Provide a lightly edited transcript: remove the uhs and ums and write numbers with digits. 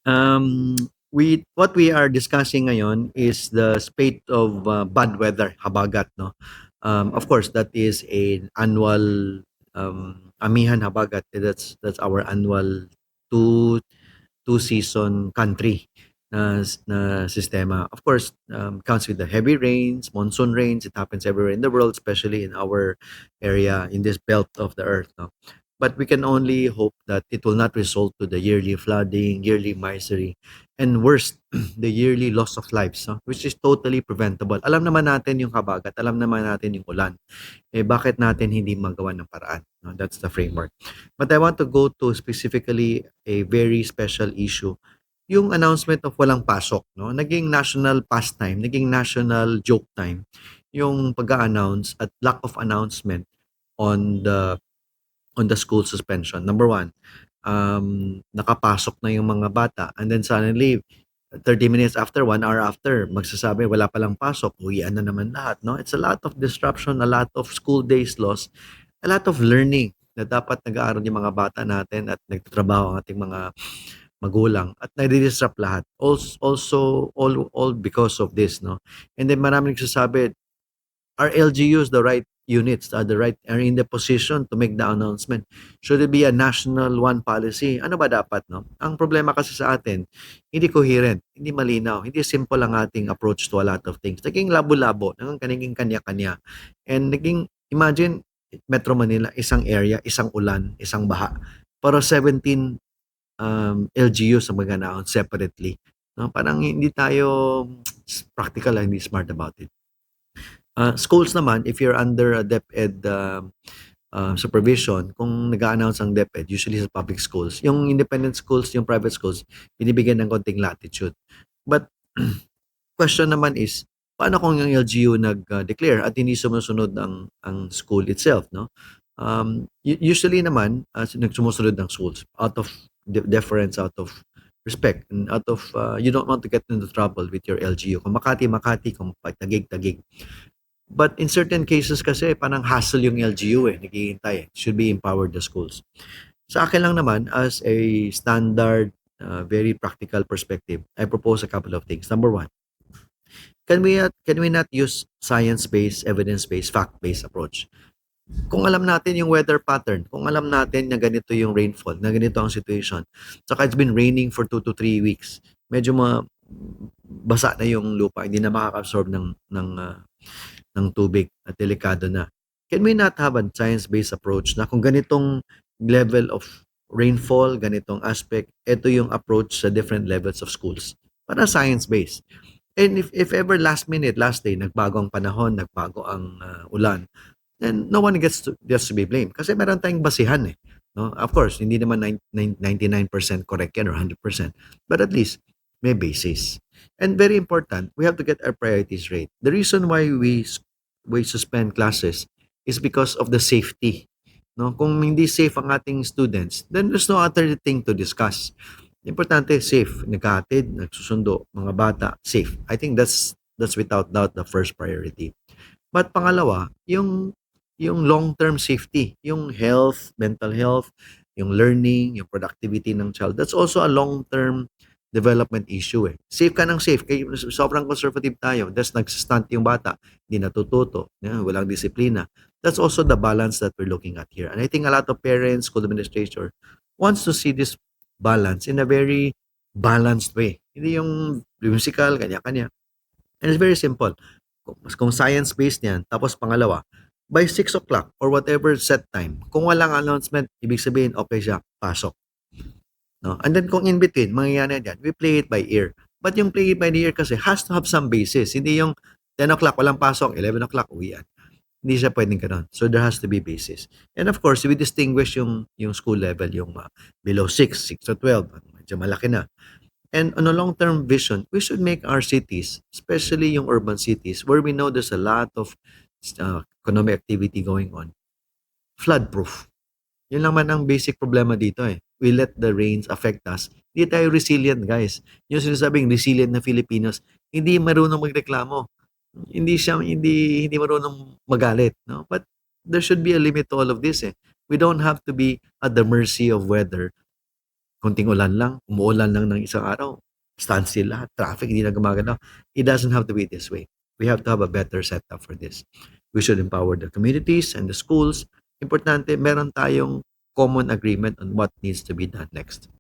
Um, what we are discussing ngayon is the spate of bad weather, habagat, no? Of course, that is an annual Amihan Habagat. That's our annual two two season country na sistema. Of course, comes with the heavy rains, monsoon rains. It happens everywhere in the world, especially in our area, in this belt of the earth. No? But we can only hope that it will not result to the yearly flooding, yearly misery, and worst, the yearly loss of lives, no? Which is totally preventable. Alam naman natin yung habagat, alam naman natin yung ulan. Eh bakit natin hindi magawa ng paraan? No? That's the framework. But I want to go to specifically a very special issue, yung announcement of walang pasok, no? Naging national pastime, naging national joke time yung pag-announce at lack of announcement on the school suspension. Number one, nakapasok na yung mga bata and then suddenly 30 minutes after, 1 hour after, magsasabi wala palang pasok, uwian na naman lahat, no? It's a lot of disruption, a lot of school days lost, a lot of learning na dapat nag-aaral yung mga bata natin at nagtatrabaho ang ating mga magulang at nadi-disrupt lahat. Also, all because of this, no? And then maraming nagsasabi, are LGUs the right units, are in the position to make the announcement? Should it be a national one policy? Ano ba dapat, no? Ang problema kasi sa atin, hindi coherent, hindi malinaw, hindi simple ang ating approach to a lot of things. Naging labo-labo, naging kanya-kanya. And imagine, Metro Manila, isang area, isang ulan, isang baha. Pero 17 LGUs ang mag-announce separately. No? Parang hindi tayo practical, hindi smart about it. Schools naman, if you're under a DepEd supervision, kung nag-a-announce ang DepEd, usually sa public schools, yung independent schools, yung private schools, binibigyan ng konting latitude. But question naman is, paano kung yung LGU nag-declare at hindi sumusunod ang school itself, no? Usually naman, nagsumusunod ng schools out of deference, out of respect, and out of, you don't want to get into trouble with your LGU. Kung Makati, Makati, kung Tagig, Tagig. But in certain cases kasi parang hassle yung LGU naghihintay. Should be empowered the schools. Sa akin lang naman, as a standard, very practical perspective, I propose a couple of things. Number one, can we not use science-based, evidence-based, fact-based approach? Kung alam natin yung weather pattern, kung alam natin na ganito yung rainfall, na ganito ang situation, saka it's been raining for 2 to 3 weeks, medyo basa na yung lupa, hindi na makaka-absorb ng tubig at delikado na. Can we not have a science-based approach na kung ganitong level of rainfall, ganitong aspect, ito yung approach sa different levels of schools? Para science-based. And if ever last minute, last day, nagbago ang panahon, nagbago ang ulan, then no one gets to be blamed. Kasi meron tayong basihan No? Of course, hindi naman 99% correct yan or 100%. But at least, may basis. And very important, we have to get our priorities right. The reason why we suspend classes is because of the safety. No? Kung hindi safe ang ating students, then there's no other thing to discuss. Importante, safe. Nagkahatid, nagsusundo, mga bata, safe. I think that's without doubt the first priority. But pangalawa, yung long-term safety, yung health, mental health, yung learning, yung productivity ng child. That's also a long-term development issue Safe ka ng safe. Kaya sobrang conservative tayo. That's nagsistunt yung bata. Hindi natututo. Walang disiplina. That's also the balance that we're looking at here. And I think a lot of parents, school administrator, wants to see this balance in a very balanced way. Hindi yung musical, kanya-kanya. And it's very simple. Kung science-based yan, tapos pangalawa, by 6 o'clock or whatever set time, kung walang announcement, ibig sabihin, okay siya, pasok. No? And then kung in between, mangyayari yan, we play it by ear. But yung play it by the ear kasi has to have some basis. Hindi yung 10 o'clock, walang pasok, 11 o'clock, uwian. Hindi siya pwedeng ganun. So there has to be basis. And of course, we distinguish yung school level, yung below 6, 6 to 12, medyo malaki na. And on a long-term vision, we should make our cities, especially yung urban cities, where we know there's a lot of economic activity going on, flood-proof. Yun lang man ang basic problema dito We let the rains affect us. Hindi tayo resilient, guys. Yung sinasabing resilient na Filipinos, hindi marunong magreklamo. Hindi marunong magalit, no? But there should be a limit to all of this We don't have to be at the mercy of weather konting ulan lang, umuulan lang ng isang araw, standstill lahat, traffic hindi na gumagalaw. It doesn't have to be this way. We have to have a better setup for this. We should empower the communities and the schools. Importante, meron tayong common agreement on what needs to be done next.